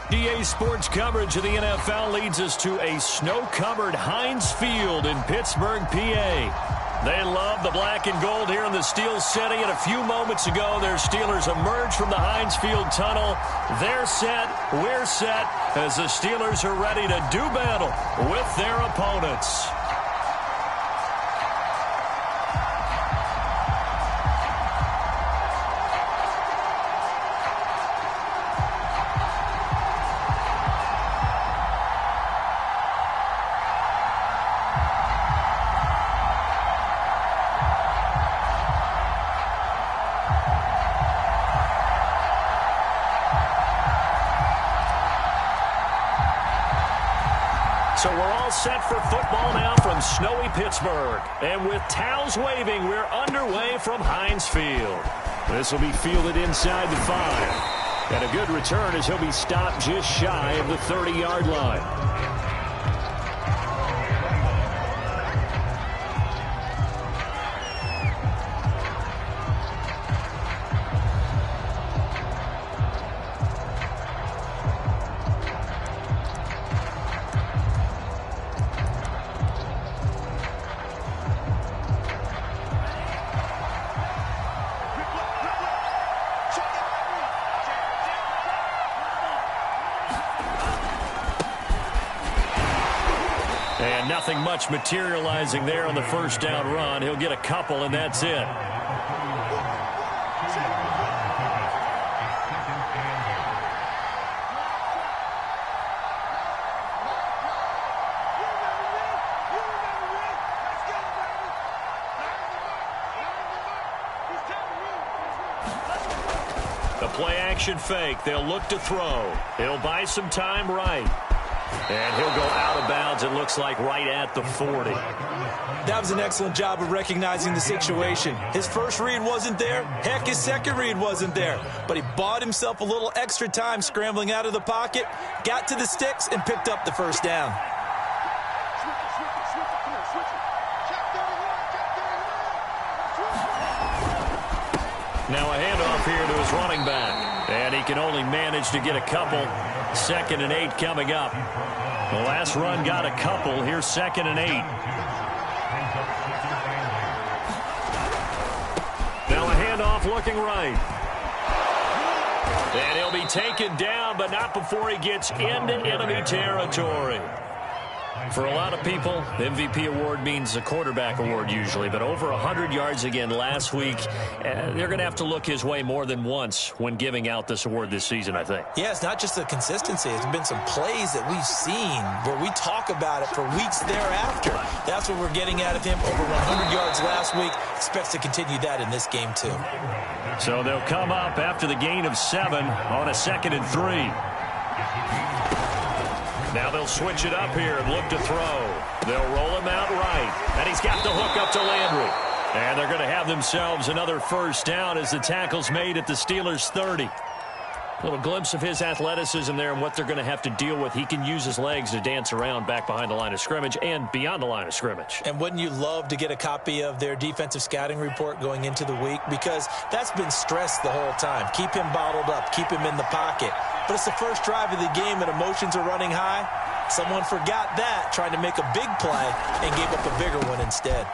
GA Sports coverage of the NFL leads us to a snow-covered Heinz Field in Pittsburgh, PA. They love the black and gold here in the Steel City, and a few moments ago, their Steelers emerged from the Heinz Field tunnel. They're set, we're set, as the Steelers are ready to do battle with their opponents. So we're all set for football now from snowy Pittsburgh. And with towels waving, we're underway from Heinz Field. This will be fielded inside the 5. And a good return as he'll be stopped just shy of the 30-yard line. And nothing much materializing there on the first down run. He'll get a couple, and that's it. The play-action fake. They'll look to throw. He'll buy some time right. And he'll go out of bounds, it looks like, right at the 40. That was an excellent job of recognizing the situation. His first read wasn't there. Heck, his second read wasn't there. But he bought himself a little extra time scrambling out of the pocket, got to the sticks, and picked up the first down. Now a handoff here to his running back. And he can only manage to get a couple. 2nd and 8 coming up. The last run got a couple. Here's 2nd and 8. Now a handoff looking right. And he'll be taken down, but not before he gets into enemy territory. For a lot of people, the MVP award means a quarterback award usually, but over 100 yards again last week. They're going to have to look his way more than once when giving out this award this season, I think. Yeah, it's not just the consistency. It's been some plays that we've seen where we talk about it for weeks thereafter. That's what we're getting out of him. Over 100 yards last week. Expects to continue that in this game, too. So they'll come up after the gain of 7 on a 2nd and 3. Now they'll switch it up here and look to throw. They'll roll him out right. And he's got the hook up to Landry. And they're going to have themselves another first down as the tackle's made at the Steelers' 30. A little glimpse of his athleticism there and what they're going to have to deal with. He can use his legs to dance around back behind the line of scrimmage and beyond the line of scrimmage. And wouldn't you love to get a copy of their defensive scouting report going into the week? Because that's been stressed the whole time. Keep him bottled up. Keep him in the pocket. But it's the first drive of the game and emotions are running high. Someone forgot that, trying to make a big play, and gave up a bigger one instead.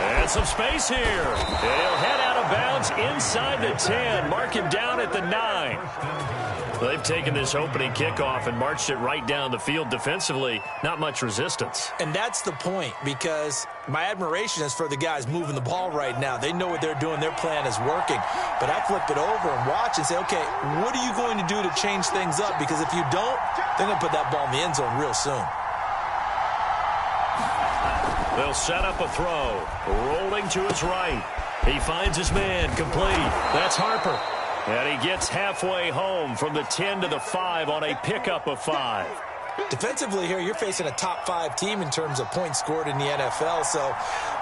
And some space here. And he'll head out of bounds inside the 10. Mark him down at the 9. They've taken this opening kickoff and marched it right down the field defensively. Not much resistance. And that's the point, because my admiration is for the guys moving the ball right now. They know what they're doing. Their plan is working. But I flip it over and watch and say, okay, what are you going to do to change things up? Because if you don't, they're going to put that ball in the end zone real soon. They'll set up a throw. Rolling to his right. He finds his man complete. That's Harper. And he gets halfway home from the 10 to the 5 on a pickup of 5. Defensively here, you're facing a top 5 team in terms of points scored in the NFL. So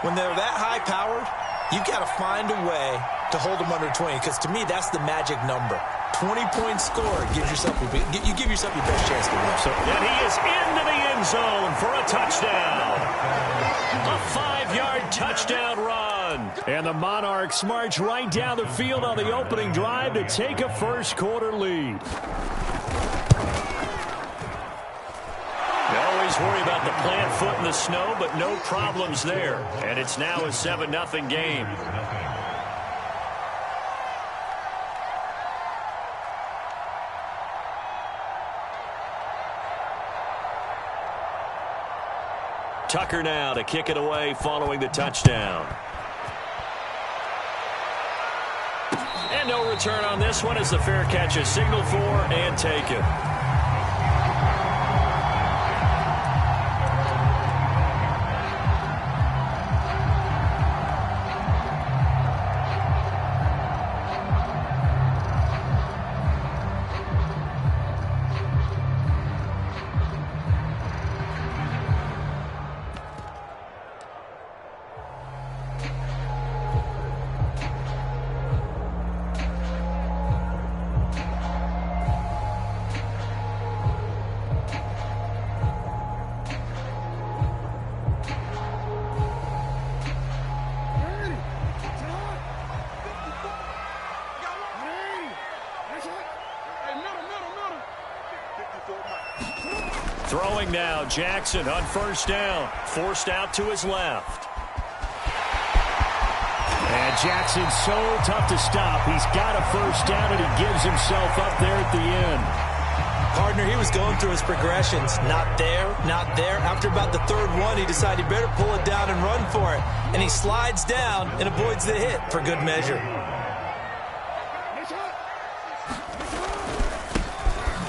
when they're that high-powered, you've got to find a way to hold them under 20. Because to me, that's the magic number. 20 points scored. You give yourself your best chance to win. So, and he is into the end zone for a touchdown. A 5-yard touchdown run. run. And the Monarchs march right down the field on the opening drive to take a first-quarter lead. You always worry about the plant foot in the snow, but no problems there. And it's now a 7-0 game. Tucker now to kick it away following the touchdown. And no return on this one as the fair catch is signaled for and taken. Throwing now, Jackson on first down. Forced out to his left. And Jackson's so tough to stop. He's got a first down, and he gives himself up there at the end. Partner, he was going through his progressions. Not there, not there. After about the third one, he decided he better pull it down and run for it. And he slides down and avoids the hit for good measure.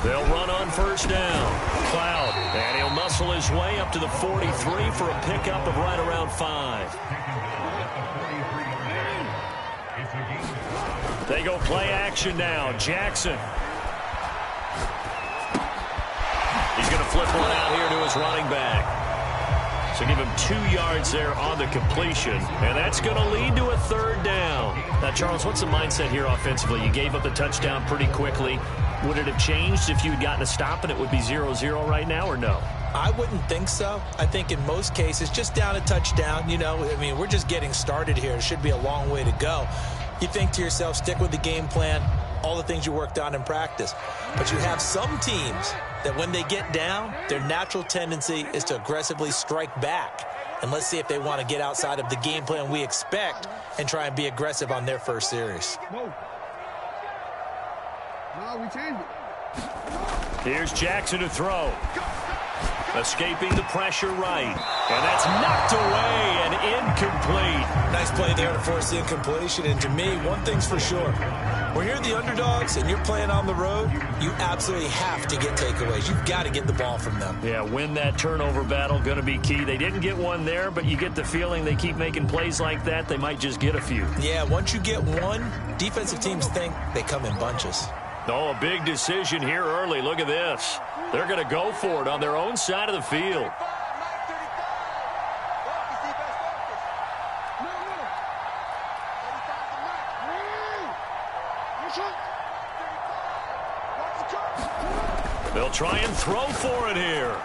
They'll run on first down. Cloud, and he'll muscle his way up to the 43 for a pickup of right around 5. They go play action now. Jackson. He's going to flip one out here to his running back. So give him 2 yards there on the completion, and that's going to lead to a third down. Now, Charles, what's the mindset here offensively? You gave up the touchdown pretty quickly. Would it have changed if you had gotten a stop and it would be 0-0 right now, or no? I wouldn't think so. I think in most cases, just down a touchdown, you know, I mean, we're just getting started here. It should be a long way to go. You think to yourself, stick with the game plan, all the things you worked on in practice. But you have some teams that when they get down, their natural tendency is to aggressively strike back. And let's see if they want to get outside of the game plan we expect and try and be aggressive on their first series. No, we changed it. Here's Jackson to throw. Escaping the pressure right. And that's knocked away and incomplete. Nice play there to force the incompletion. And to me, one thing's for sure. When you're the underdogs and you're playing on the road, you absolutely have to get takeaways. You've got to get the ball from them. Yeah, win that turnover battle, going to be key. They didn't get one there, but you get the feeling they keep making plays like that, they might just get a few. Yeah, once you get one, defensive teams think they come in bunches. Oh, a big decision here early. Look at this. They're going to go for it on their own side of the field. They'll try and throw for it here.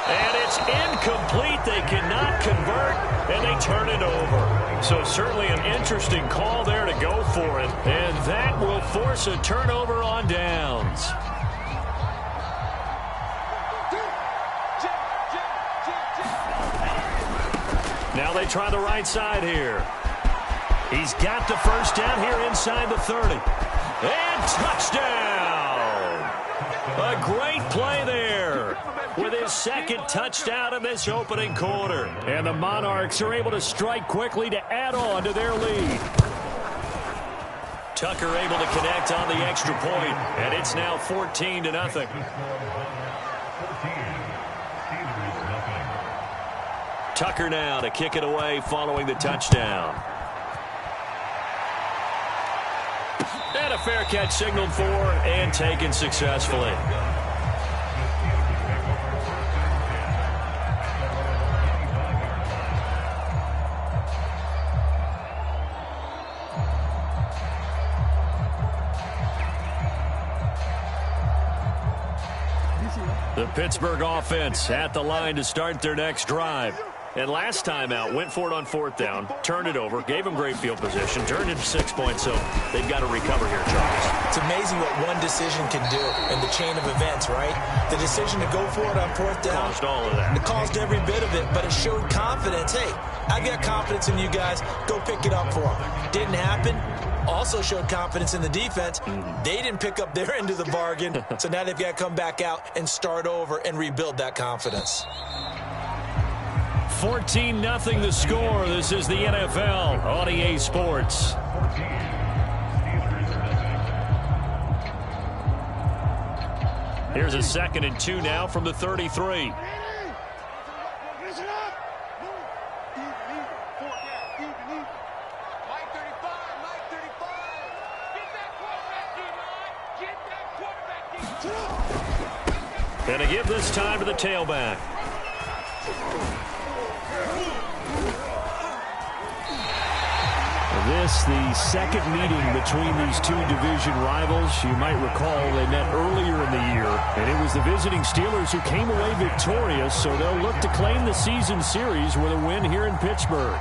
And it's incomplete. They cannot convert, and they turn it over. So certainly an interesting call there to go for it. And that will force a turnover on downs. Now they try the right side here. He's got the first down here inside the 30. And touchdown! A great play there with his second touchdown in this opening quarter. And the Monarchs are able to strike quickly to add on to their lead. Tucker able to connect on the extra point, and it's now 14-0. Tucker now to kick it away following the touchdown. And a fair catch signaled for and taken successfully. The Pittsburgh offense at the line to start their next drive. And last time out, went for it on 4th down, turned it over, gave them great field position, turned into 6 points, so they've got to recover here, Charles. It's amazing what one decision can do in the chain of events, right? The decision to go for it on 4th down. Caused all of that. It caused every bit of it, but it showed confidence. Hey, I've got confidence in you guys. Go pick it up for them. Didn't happen. Also showed confidence in the defense. They didn't pick up their end of the bargain, so now they've got to come back out and start over and rebuild that confidence. 14-0 the score. This is the NFL on EA Sports. Here's a 2nd and 2 now from the 33. And to give this time to the tailback. This, the second meeting between these two division rivals. You might recall they met earlier in the year, and it was the visiting Steelers who came away victorious, so they'll look to claim the season series with a win here in Pittsburgh.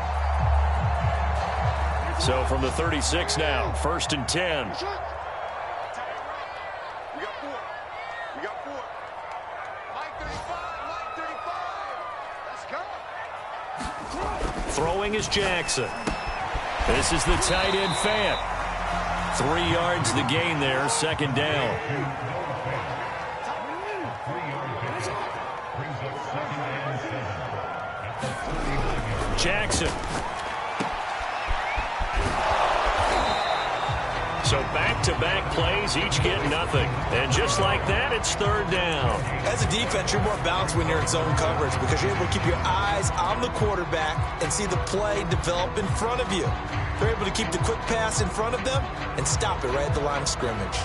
So from the 36 now, 1st and 10. Throwing is Jackson. This is the tight end Fant. 3 yards the gain there, 2nd down. Jackson. So back-to-back plays, each get nothing. And just like that, it's 3rd down. As a defense, you're more balanced when you're in zone coverage because you're able to keep your eyes on the quarterback and see the play develop in front of you. They're able to keep the quick pass in front of them and stop it right at the line of scrimmage.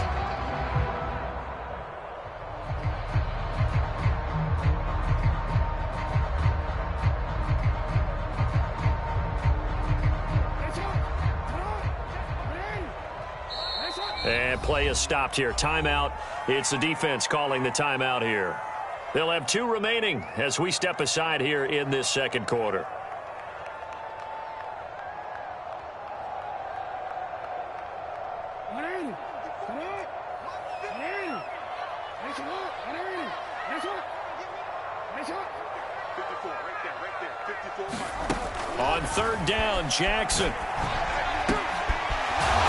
And play is stopped here. Timeout. It's the defense calling the timeout here. They'll have 2 remaining as we step aside here in this 2nd quarter. On 3rd down, Jackson.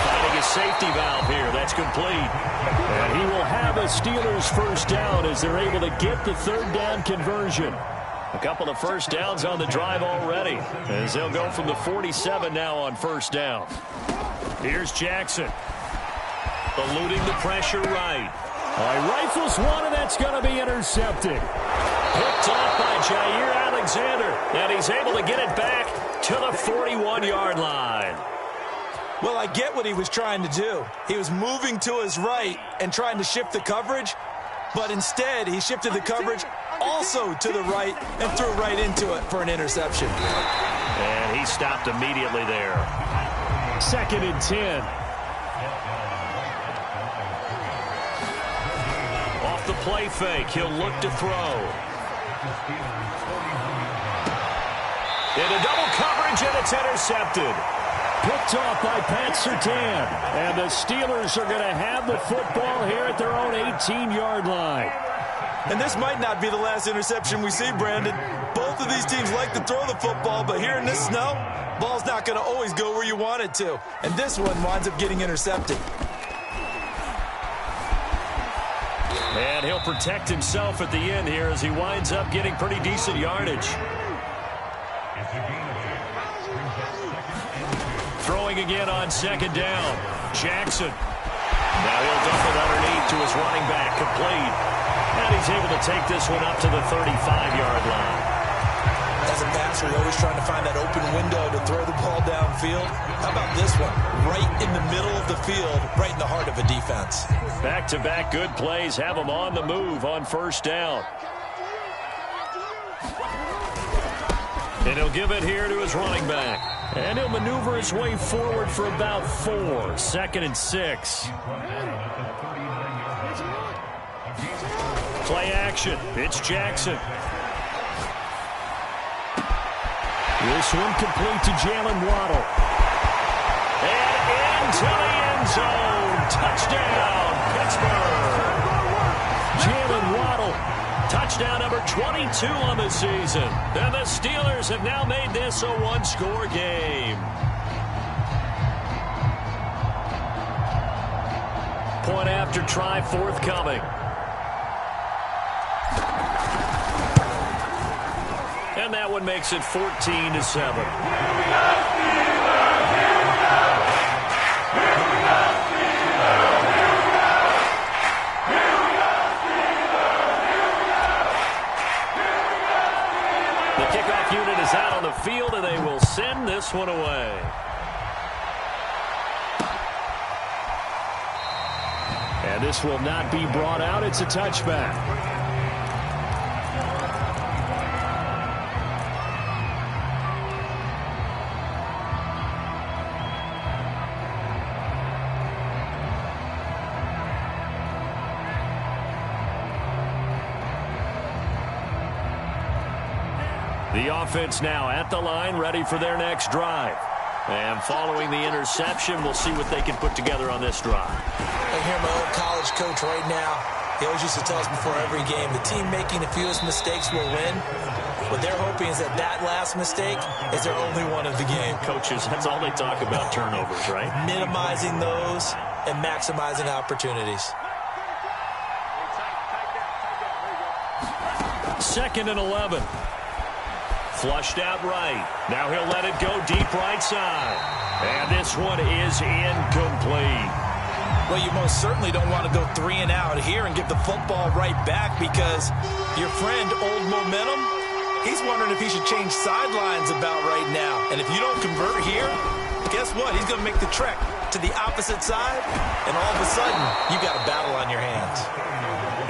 Finding a safety valve here. That's complete. And he will have a Steelers 1st down as they're able to get the 3rd down conversion. A couple of 1st downs on the drive already as they'll go from the 47 now on 1st down. Here's Jackson. Eluding the pressure right. Rifles one, and that's going to be intercepted. Picked off by Jair Alexander, and he's able to get it back to the 41-yard line. Well, I get what he was trying to do. He was moving to his right and trying to shift the coverage, but instead he shifted the coverage also to the right and threw right into it for an interception. And he stopped immediately there. 2nd and 10. Off the play fake, he'll look to throw. Into double coverage, and it's intercepted. Picked off by Pat Surtain. And the Steelers are going to have the football here at their own 18-yard line. And this might not be the last interception we see, Brandon. Both of these teams like to throw the football, but here in this snow, ball's not going to always go where you want it to. And this one winds up getting intercepted. And he'll protect himself at the end here as he winds up getting pretty decent yardage. Throwing again on 2nd down. Jackson. Now he'll dump it underneath to his running back. Complete. And he's able to take this one up to the 35-yard line. As a passer, you're always trying to find that open window to throw the ball downfield. How about this one? Right in the middle of the field, right in the heart of a defense. Back-to-back good plays have him on the move on 1st down. And he'll give it here to his running back. And he'll maneuver his way forward for about 4. 2nd and 6. Play action. It's Jackson. This one complete to Jalen Waddle. And into the end zone. Touchdown, Pittsburgh. Jalen Waddle, touchdown number 22 on the season. And the Steelers have now made this a one-score game. Point after try forthcoming. And that one makes it 14-7. The kickoff unit is out on the field, and they will send this one away. And this will not be brought out. It's a touchback. The offense now at the line, ready for their next drive. And following the interception, we'll see what they can put together on this drive. I hear my old college coach right now. He always used to tell us before every game, the team making the fewest mistakes will win. What they're hoping is that that last mistake is their only one of the game. Coaches, that's all they talk about, turnovers, right? Minimizing those and maximizing opportunities. 2nd and 11. Flushed out right. Now he'll let it go deep right side. And this one is incomplete. Well, you most certainly don't want to go 3 and out here and give the football right back, because your friend, Old Momentum, he's wondering if he should change sidelines about right now. And if you don't convert here, guess what? He's going to make the trek to the opposite side, and all of a sudden, you got a battle on your hands.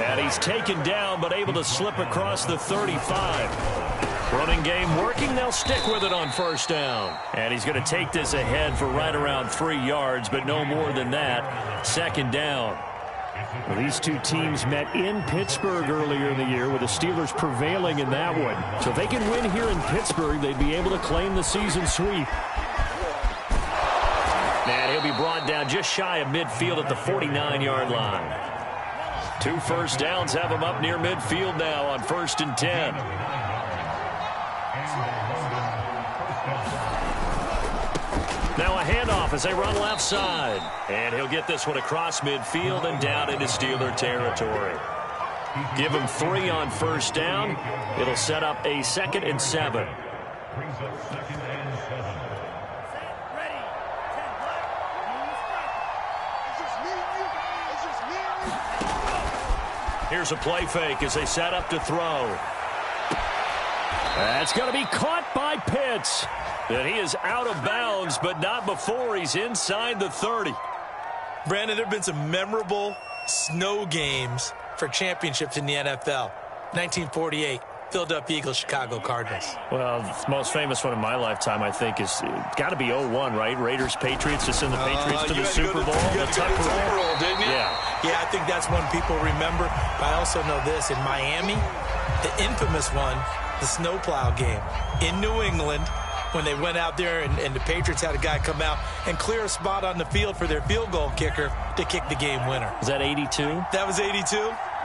And he's taken down, but able to slip across the 35. Running game working. They'll stick with it on 1st down. And he's going to take this ahead for right around 3 yards, but no more than that. 2nd down. Well, these two teams met in Pittsburgh earlier in the year, with the Steelers prevailing in that one. So if they can win here in Pittsburgh, they'd be able to claim the season sweep. And he'll be brought down just shy of midfield at the 49-yard line. 2 1st downs have him up near midfield now on 1st and 10. Now a handoff as they run left side. And he'll get this one across midfield and down into Steeler territory. Give him 3 on 1st down. It'll set up a 2nd and 7. Here's a play fake as they set up to throw. That's going to be caught by Pitts. And he is out of bounds, but not before he's inside the 30. Brandon, there have been some memorable snow games for championships in the NFL. 1948, Philadelphia Eagles, Chicago Cardinals. Well, the most famous one in my lifetime, I think, is got to be 01, right? Raiders, Patriots, to send the Patriots to the Super Bowl. You got to go to the Super Bowl, didn't you? Yeah, I think that's one people remember. But I also know this. In Miami, the infamous one, the snowplow game in New England, when they went out there and the Patriots had a guy come out and clear a spot on the field for their field goal kicker to kick the game winner. Is that 82? That was 82,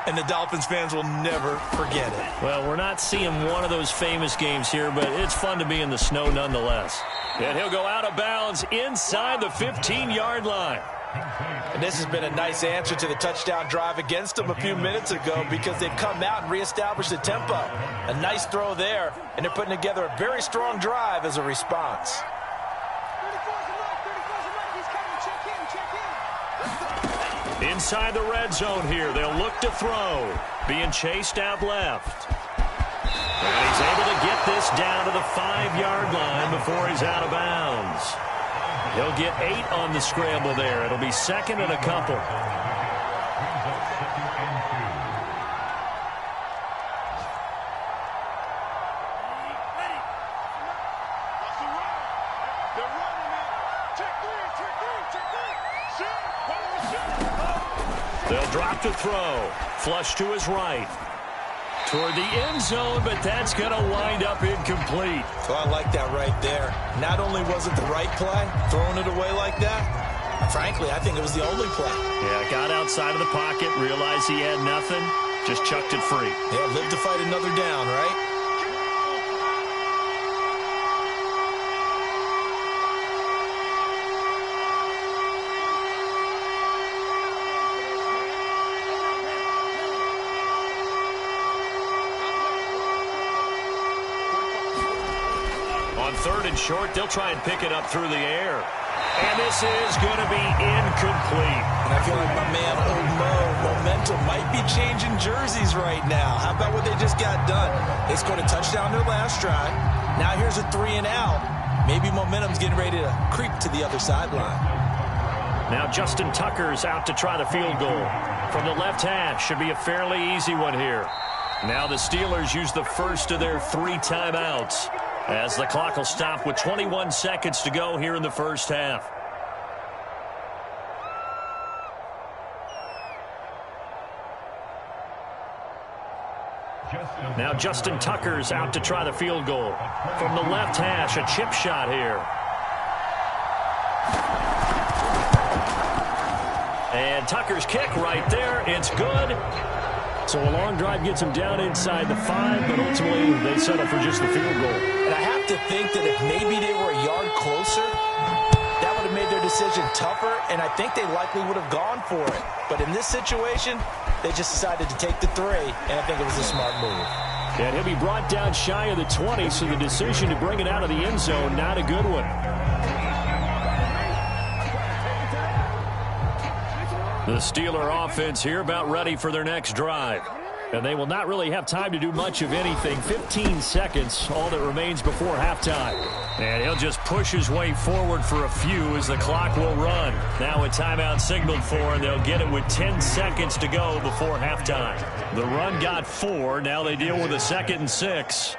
and the Dolphins fans will never forget it. Well, we're not seeing one of those famous games here, but it's fun to be in the snow nonetheless. And he'll go out of bounds inside the 15-yard line. And this has been a nice answer to the touchdown drive against them a few minutes ago, because they've come out and reestablished the tempo. A nice throw there, and they're putting together a very strong drive as a response. Inside the red zone here, they'll look to throw. Being chased out left. And he's able to get this down to the 5-yard line before he's out of bounds. He'll get 8 on the scramble there. It'll be 2nd and a couple. They'll drop to throw. Flush to his right. toward the end zone, but that's going to wind up incomplete. So I like that right there. Not only was it the right play, throwing it away like that, frankly, I think it was the only play. Yeah, got outside of the pocket, realized he had nothing, just chucked it free. Yeah, live to fight another down, right? Third and short, they'll try and pick it up through the air. And this is going to be incomplete. And I feel like my man, Old Mo, momentum might be changing jerseys right now. How about what they just got done? They scored a touchdown their last drive. Now here's a 3 and out. Maybe momentum's getting ready to creep to the other sideline. Now Justin Tucker's out to try the field goal. From the left hash, should be a fairly easy one here. Now the Steelers use the first of their 3 timeouts, as the clock will stop with 21 seconds to go here in the first half. Now Justin Tucker's out to try the field goal. From the left hash, a chip shot here. And Tucker's kick right there. It's good. So a long drive gets him down inside the 5, but ultimately they settle for just the field goal. And I have to think that if maybe they were a yard closer, that would have made their decision tougher, and I think they likely would have gone for it. But in this situation, they just decided to take the 3, and I think it was a smart move. And he'll be brought down shy of the 20, so the decision to bring it out of the end zone, not a good one. The Steeler offense here about ready for their next drive. And they will not really have time to do much of anything. 15 seconds, all that remains before halftime. And he'll just push his way forward for a few as the clock will run. Now a timeout signaled for, and they'll get it with 10 seconds to go before halftime. The run got 4. Now they deal with a 2nd and 6.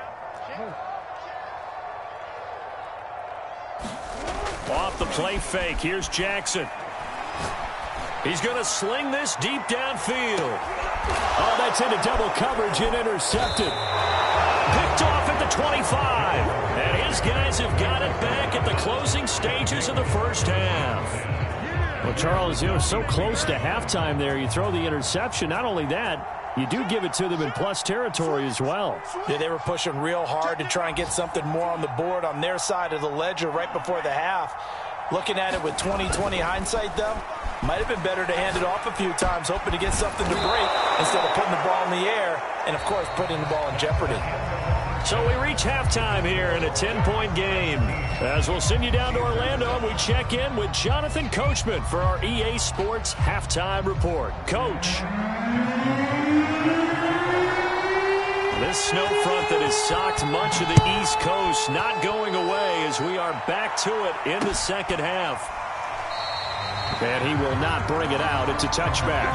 Off the play fake, here's Jackson. He's going to sling this deep downfield. Oh, that's into double coverage and intercepted. Picked off at the 25. And his guys have got it back at the closing stages of the first half. Well, Charles, you know, so close to halftime there. You throw the interception. Not only that, you do give it to them in plus territory as well. Yeah, they were pushing real hard to try and get something more on the board on their side of the ledger right before the half. Looking at it with 20/20 hindsight, though, might have been better to hand it off a few times, hoping to get something to break instead of putting the ball in the air and, of course, putting the ball in jeopardy. So we reach halftime here in a 10-point game. As we'll send you down to Orlando, we check in with Jonathan Coachman for our EA Sports Halftime Report. Coach. This snow front that has socked much of the East Coast not going away as we are back to it in the second half. And he will not bring it out. It's a touchback.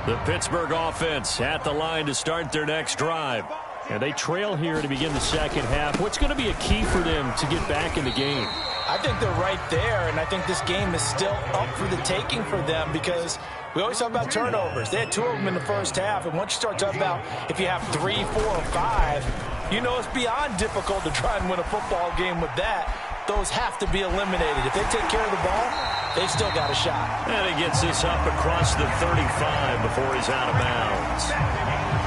The Pittsburgh offense at the line to start their next drive. And they trail here to begin the second half. What's going to be a key for them to get back in the game? I think they're right there, and I think this game is still up for the taking for them because we always talk about turnovers. They had 2 of them in the first half, and once you start talking about if you have 3, 4, or 5, you know it's beyond difficult to try and win a football game with that. Those have to be eliminated. If they take care of the ball, they've still got a shot. And he gets this up across the 35 before he's out of bounds.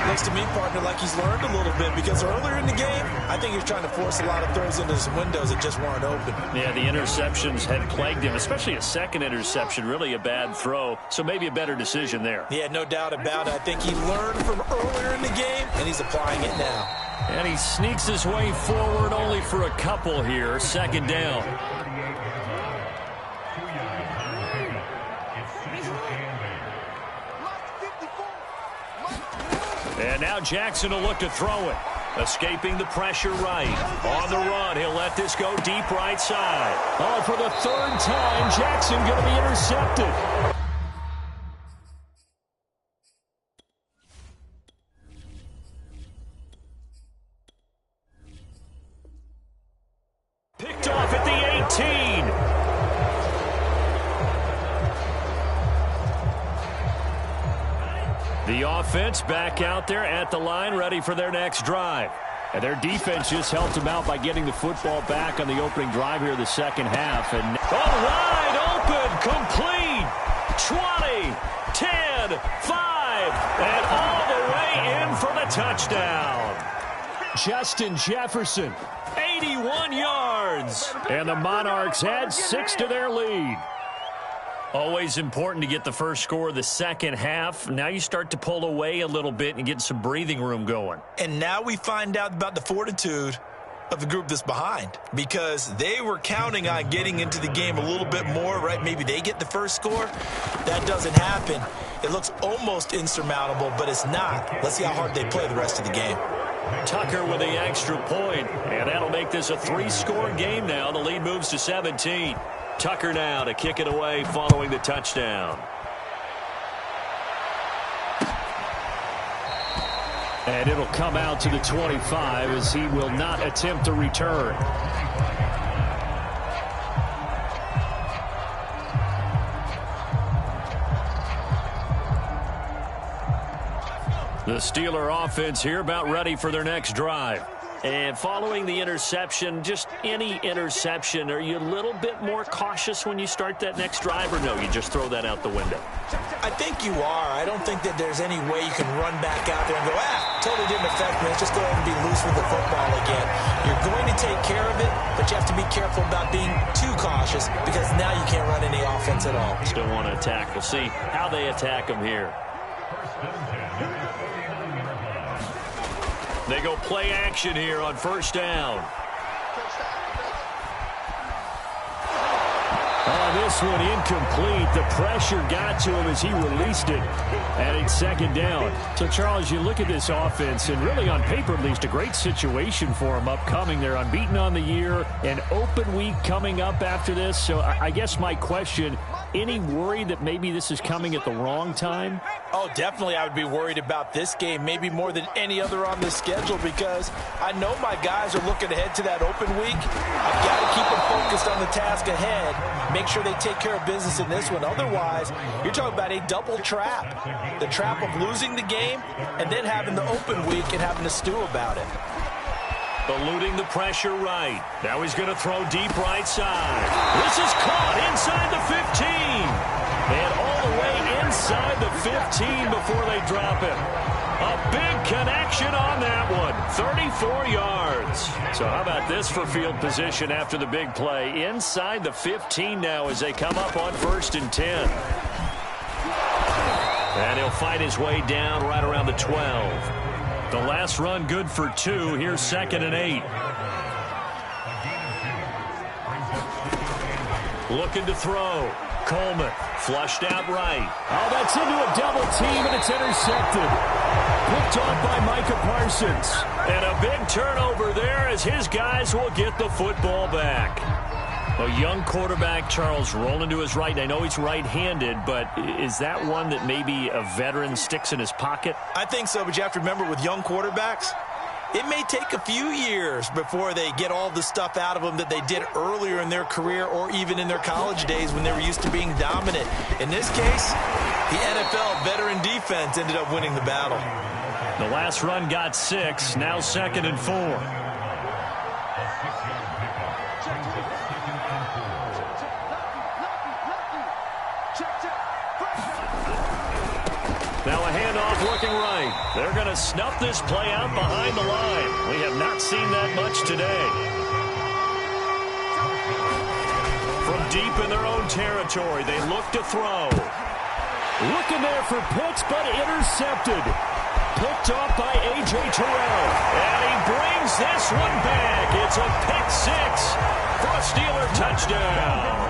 Looks to me, partner, like he's learned a little bit because earlier in the game, I think he was trying to force a lot of throws into some windows that just weren't open. Yeah, the interceptions had plagued him, especially a second interception, really a bad throw. So maybe a better decision there. Yeah, no doubt about it. I think he learned from earlier in the game, and he's applying it now. And he sneaks his way forward only for a couple here. Second down. And now Jackson will look to throw it. Escaping the pressure right. On the run, he'll let this go deep right side. Oh, for the 3rd time, Jackson going to be intercepted. offense back out there at the line, ready for their next drive. And their defense just helped them out by getting the football back on the opening drive here in the second half. And wide open, complete, 20, 10, 5, and all the way in for the touchdown. Justin Jefferson, 81 yards. And the Monarchs add 6 to their lead. Always important to get the first score of the second half. Now you start to pull away a little bit and get some breathing room going. And now we find out about the fortitude of the group that's behind, because they were counting on getting into the game a little bit more, right? Maybe they get the first score. That doesn't happen. It looks almost insurmountable, but it's not. Let's see how hard they play the rest of the game. Tucker with the extra point, and that'll make this a 3-score game now. The lead moves to 17. Tucker now to kick it away following the touchdown. And it'll come out to the 25 as he will not attempt to return. The Steeler offense here about ready for their next drive. And following the interception, just any interception, are you a little bit more cautious when you start that next drive, or no, you just throw that out the window? I think you are. I don't think that there's any way you can run back out there and go, totally didn't affect me. Let's just go ahead and be loose with the football again. You're going to take care of it, but you have to be careful about being too cautious, because now you can't run any offense at all. Still want to attack. We'll see how they attack them here. They go play action here on first down. This one incomplete. The pressure got to him as he released it. And it's second down. So, Charles, you look at this offense, and really on paper at least, a great situation for them upcoming. They're unbeaten on the year, an open week coming up after this. So I guess my question, any worry that maybe this is coming at the wrong time? Oh, definitely I would be worried about this game, maybe more than any other on the schedule, because I know my guys are looking ahead to that open week. I've got to keep them focused on the task ahead, make sure they take care of business in this one. Otherwise, you're talking about a double trap. The trap of losing the game and then having the open week and having to stew about it. Eluding the pressure right. Now he's going to throw deep right side. This is caught inside the 15. And all the way inside the 15 before they drop him. A big connection on that one. 34 yards. So how about this for field position after the big play? Inside the 15 now as they come up on 1st and 10. And he'll fight his way down right around the 12. The last run good for 2. Here's 2nd and 8. Looking to throw. Coleman flushed out right. Oh, that's into a double team, and it's intercepted. Picked off by Micah Parsons. And a big turnover there as his guys will get the football back. A young quarterback, Charles, rolling to his right. I know he's right-handed, but is that one that maybe a veteran sticks in his pocket? I think so, but you have to remember with young quarterbacks, it may take a few years before they get all the stuff out of them that they did earlier in their career or even in their college days when they were used to being dominant. In this case, the NFL veteran defense ended up winning the battle. The last run got 6, now 2nd and 4. Now a handoff looking right. They're going to snuff this play out behind the line. We have not seen that much today. From deep in their own territory, they look to throw. Looking there for Pitts, but intercepted. Picked off by A.J. Terrell. And he brings this one back. It's a pick 6 for a Steeler touchdown.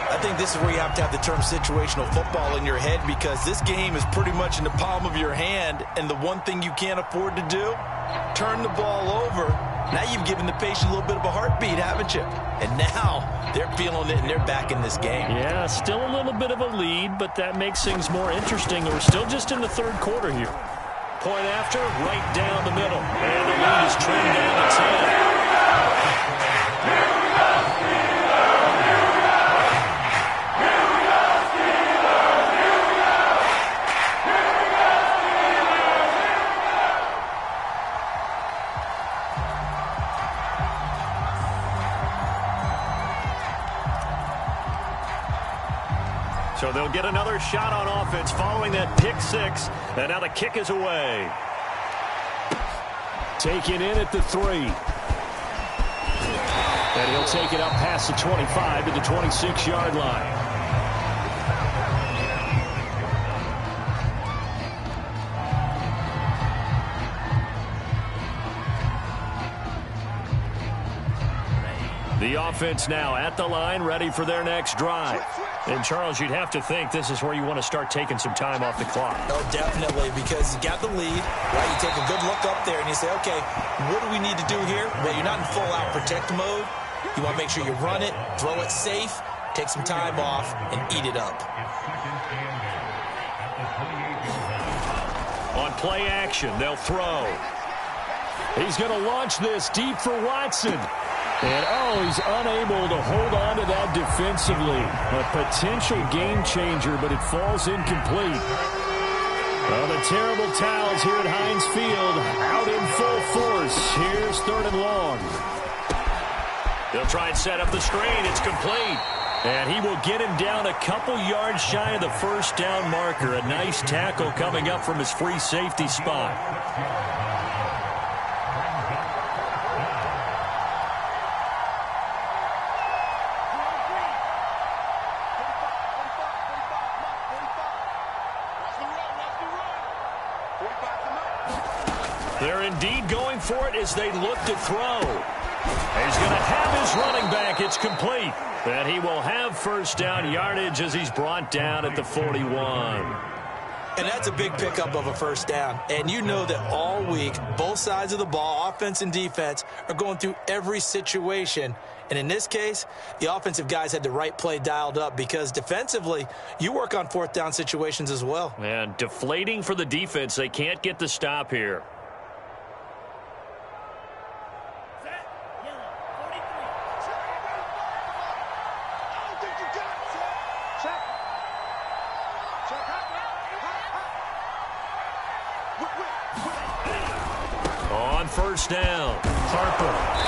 I think this is where you have to have the term situational football in your head, because this game is pretty much in the palm of your hand, and the one thing you can't afford to do, turn the ball over. Now you've given the patient a little bit of a heartbeat, haven't you? And now they're feeling it, and they're back in this game. Yeah, still a little bit of a lead, but that makes things more interesting. We're still just in the 3rd quarter here. Point after, right down the middle. And the lead is trimmed down to 10. So they'll get another shot on offense following that pick six. And now the kick is away. Taken in at the 3. And he'll take it up past the 25 to the 26-yard line. The offense now at the line, ready for their next drive. And, Charles, you'd have to think this is where you want to start taking some time off the clock. Oh, definitely, because you got the lead, right? You take a good look up there and you say, okay, what do we need to do here? Well, you're not in full-out protect mode. You want to make sure you run it, throw it safe, take some time off, and eat it up. On play action, they'll throw. He's going to launch this deep for Watson. And, he's unable to hold on to that defensively. A potential game changer, but it falls incomplete. Well, the terrible towels here at Heinz Field out in full force. Here's 3rd and long. They'll try and set up the screen. It's complete. And he will get him down a couple yards shy of the first down marker. A nice tackle coming up from his free safety spot. They're indeed going for it as they look to throw. He's going to have his running back. It's complete. And he will have first down yardage as he's brought down at the 41. And that's a big pickup of a first down. And you know that all week, both sides of the ball, offense and defense, are going through every situation. And in this case, the offensive guys had the right play dialed up because defensively, you work on 4th down situations as well. And deflating for the defense. They can't get the stop here. On first down, Harper.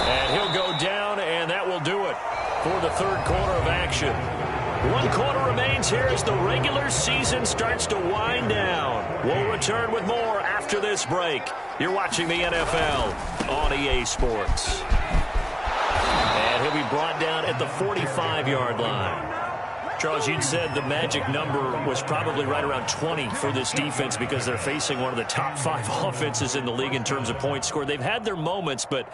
And he'll go down, and that will do it for the 3rd quarter of action. 1 quarter remains here as the regular season starts to wind down. We'll return with more after this break. You're watching the NFL on EA Sports. And he'll be brought down at the 45-yard line. Charles, you'd said the magic number was probably right around 20 for this defense because they're facing one of the top 5 offenses in the league in terms of points scored. They've had their moments, but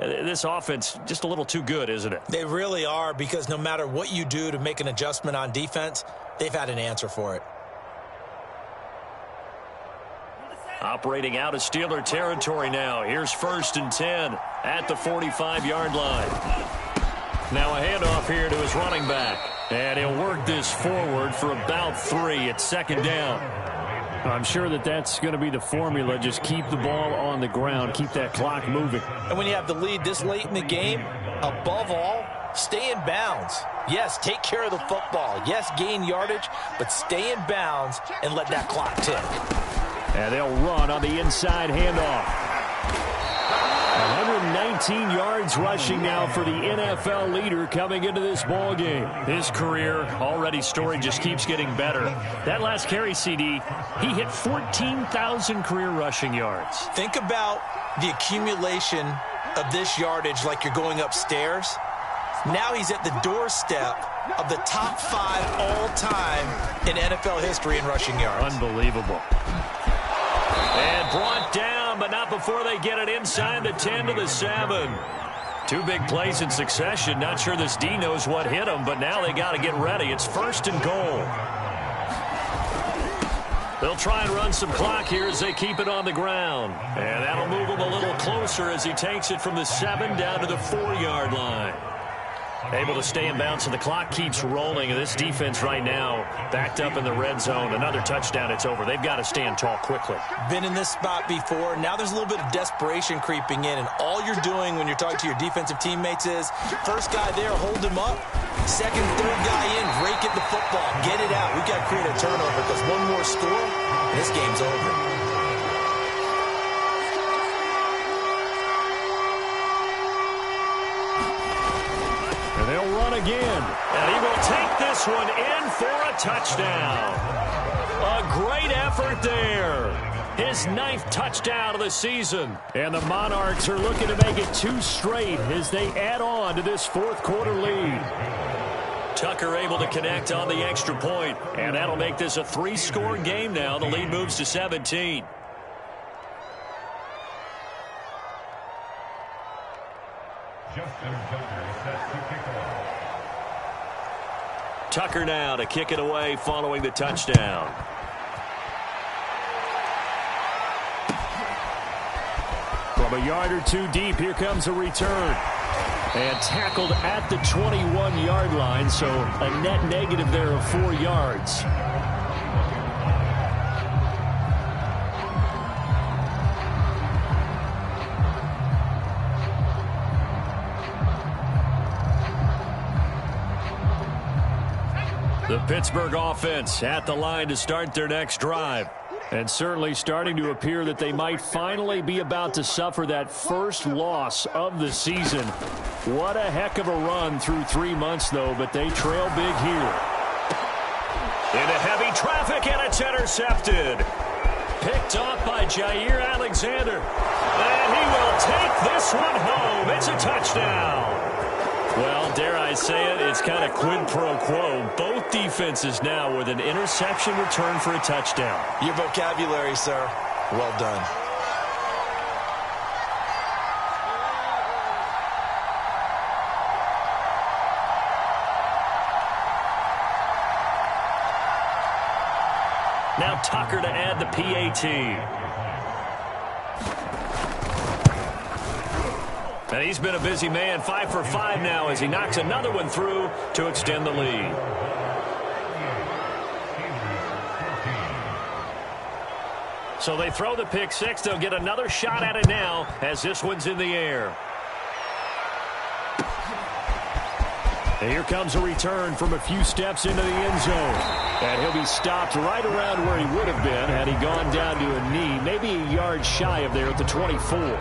this offense just a little too good, isn't it? They really are, because no matter what you do to make an adjustment on defense, they've had an answer for it. Operating out of Steeler territory now. Here's 1st and 10 at the 45-yard line. Now a handoff here to his running back. And he'll work this forward for about 3 at 2nd down. I'm sure that's going to be the formula. Just keep the ball on the ground. Keep that clock moving. And when you have the lead this late in the game, above all, stay in bounds. Yes, take care of the football. Yes, gain yardage, but stay in bounds and let that clock tick. And they'll run on the inside handoff. 119 yards rushing now for the NFL leader coming into this ball game. His career already storied, just keeps getting better. That last carry, CD, he hit 14,000 career rushing yards. Think about the accumulation of this yardage like you're going upstairs. Now he's at the doorstep of the top 5 all-time in NFL history in rushing yards. Unbelievable. And brought down, but not before they get it inside the 10 to the 7. 2 big plays in succession. Not sure this D knows what hit him, but now they got to get ready. It's 1st and goal. They'll try and run some clock here as they keep it on the ground. And that'll move him a little closer as he takes it from the 7 down to the 4-yard line. Able to stay in bounds, and the clock keeps rolling. And this defense right now backed up in the red zone. Another touchdown, it's over. They've got to stand tall quickly. Been in this spot before. Now there's a little bit of desperation creeping in, and all you're doing when you're talking to your defensive teammates is first guy there, hold him up. Second, third guy in, rake at the football. Get it out. We've got to create a turnover because one more score, and this game's over. And they'll run again. And he will take this one in for a touchdown. A great effort there. His 9th touchdown of the season. And the Monarchs are looking to make it 2 straight as they add on to this 4th quarter lead. Tucker able to connect on the extra point, and that'll make this a 3-score game now. The lead moves to 17. Tucker now to kick it away following the touchdown. From a yard or 2 deep, here comes a return. And tackled at the 21-yard line, so a net negative there of 4 yards. The Pittsburgh offense at the line to start their next drive. And certainly starting to appear that they might finally be about to suffer that first loss of the season. What a heck of a run through 3 months, though, but they trail big here. Into heavy traffic, and it's intercepted. Picked off by Jair Alexander. And he will take this one home. It's a touchdown. Well, dare I say it, it's kind of quid pro quo. Both defenses now with an interception return for a touchdown. Your vocabulary, sir. Well done. Now Tucker to add the PAT. And he's been a busy man, 5 for 5 now as he knocks another one through to extend the lead. So they throw the pick 6. They'll get another shot at it now as this one's in the air. And here comes a return from a few steps into the end zone. And he'll be stopped right around where he would have been had he gone down to a knee, maybe a yard shy of there at the 24.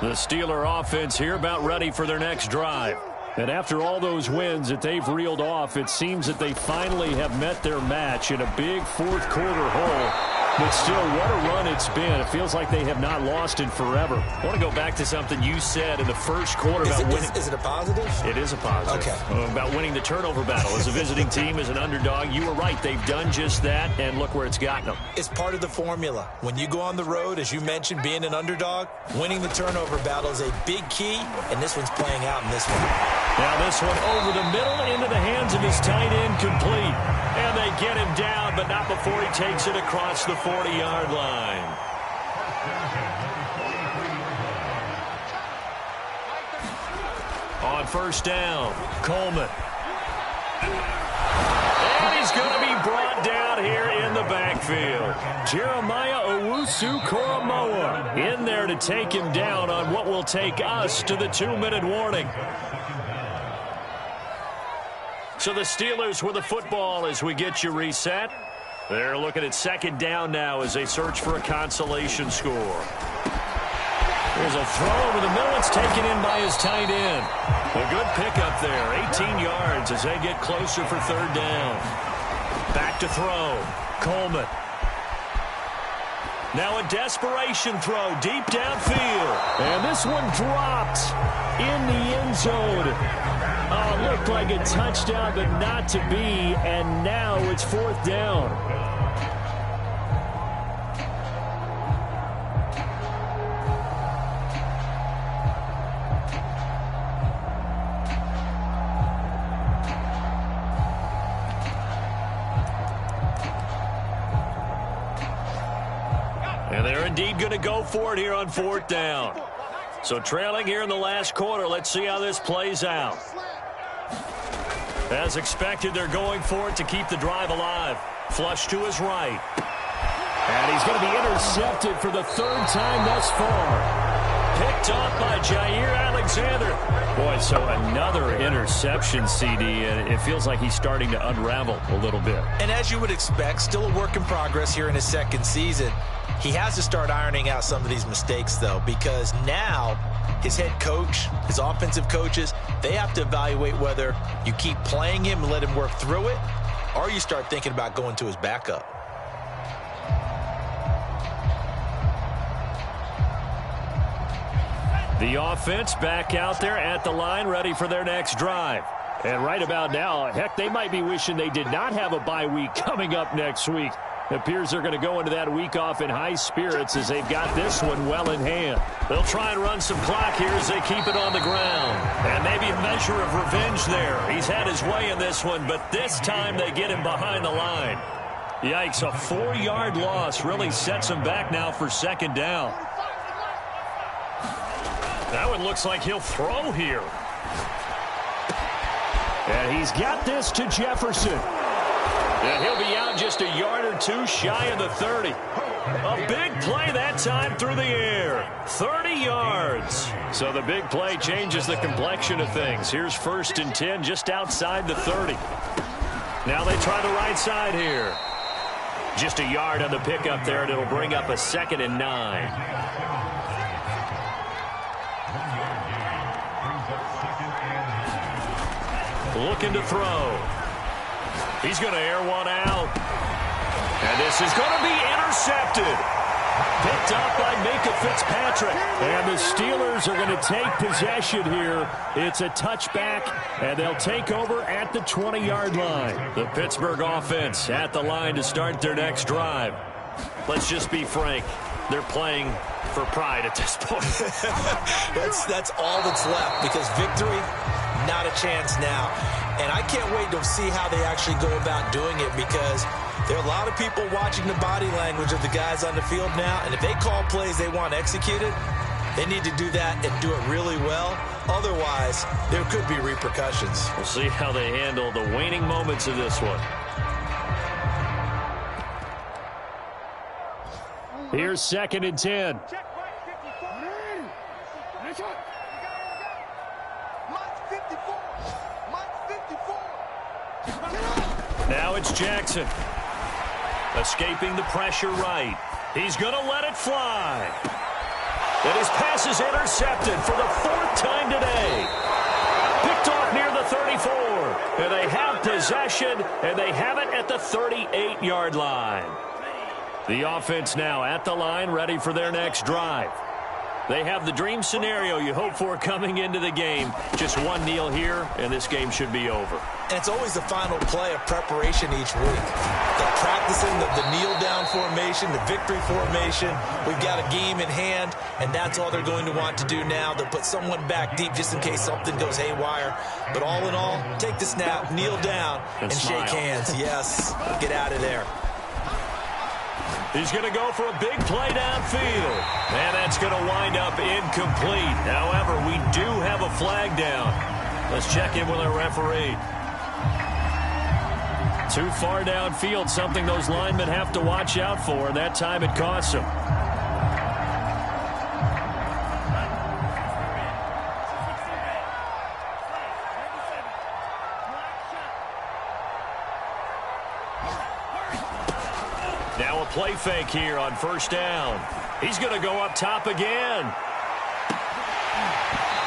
The Steeler offense here about ready for their next drive. And after all those wins that they've reeled off, it seems that they finally have met their match in a big 4th quarter hole. But still, what a run it's been. It feels like they have not lost in forever. I want to go back to something you said in the first quarter about winning. Is it a positive? It is a positive. Okay. About winning the turnover battle. As a visiting team, as an underdog, you were right. They've done just that, and look where it's gotten them. It's part of the formula. When you go on the road, as you mentioned, being an underdog, winning the turnover battle is a big key, and this one's playing out in this one. Now this one over the middle into the hands of his tight end, complete. And they get him down, but not before he takes it across the 40-yard line. On first down, Coleman. And he's going to be brought down here in the backfield. Jeremiah Owusu-Koramoah in there to take him down on what will take us to the 2-minute warning. So the Steelers with the football as we get you reset. They're looking at second down now as they search for a consolation score. There's a throw over the middle. It's taken in by his tight end. A good pickup there. 18 yards as they get closer for third down. Back to throw. Coleman. Now a desperation throw deep downfield. And this one dropped in the end zone. Looked like a touchdown, but not to be. And now it's fourth down. And they're indeed going to go for it here on fourth down. So trailing here in the last quarter. Let's see how this plays out. As expected, they're going for it to keep the drive alive. Flush to his right. And he's going to be intercepted for the third time thus far. Picked off by Jair Alexander. Boy, so another interception, CD, and it feels like he's starting to unravel a little bit. And as you would expect, still a work in progress here in his second season. He has to start ironing out some of these mistakes, though, because now his head coach, his offensive coaches, they have to evaluate whether you keep playing him and let him work through it, or you start thinking about going to his backup. The offense back out there at the line, ready for their next drive. And right about now, heck, they might be wishing they did not have a bye week coming up next week. It appears they're going to go into that week off in high spirits as they've got this one well in hand. They'll try and run some clock here as they keep it on the ground. And maybe a measure of revenge there. He's had his way in this one, but this time they get him behind the line. Yikes, a 4-yard loss really sets him back now for second down. That one looks like he'll throw here. And he's got this to Jefferson. And he'll be out just a yard or two shy of the 30. A big play that time through the air. 30 yards. So the big play changes the complexion of things. Here's 1st and 10 just outside the 30. Now they try the right side here. Just a yard on the pickup there, and it'll bring up a 2nd and 9. Looking to throw. He's going to air one out. And this is going to be intercepted. Picked up by Minkah Fitzpatrick. And the Steelers are going to take possession here. It's a touchback, and they'll take over at the 20-yard line. The Pittsburgh offense at the line to start their next drive. Let's just be frank. They're playing for pride at this point. That's all that's left, because victory, not a chance now. And I can't wait to see how they actually go about doing it, because there are a lot of people watching the body language of the guys on the field now. And if they call plays they want executed, they need to do that and do it really well. Otherwise, there could be repercussions. We'll see how they handle the waning moments of this one. Here's 2nd and 10. Now it's Jackson. Escaping the pressure right. He's going to let it fly. And his pass is intercepted for the 4th time today. Picked off near the 34. And they have possession, and they have it at the 38-yard line. The offense now at the line, ready for their next drive. They have the dream scenario you hope for coming into the game. Just one kneel here, and this game should be over. And it's always the final play of preparation each week. They're practicing the kneel-down formation, the victory formation. We've got a game in hand, and that's all they're going to want to do now. They'll put someone back deep just in case something goes haywire. But all in all, take the snap, kneel down, and shake hands. Yes, get out of there. He's going to go for a big play downfield. And that's going to wind up incomplete. However, we do have a flag down. Let's check in with our referee. Too far downfield, something those linemen have to watch out for. That time it costs them. Now a play fake here on 1st down. He's going to go up top again.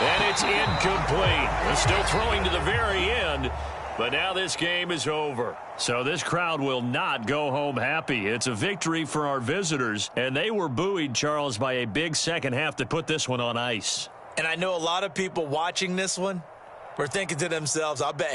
And it's incomplete. They're still throwing to the very end. But now this game is over. So this crowd will not go home happy. It's a victory for our visitors. And they were buoyed, Charles, by a big second half to put this one on ice. And I know a lot of people watching this one were thinking to themselves, I bet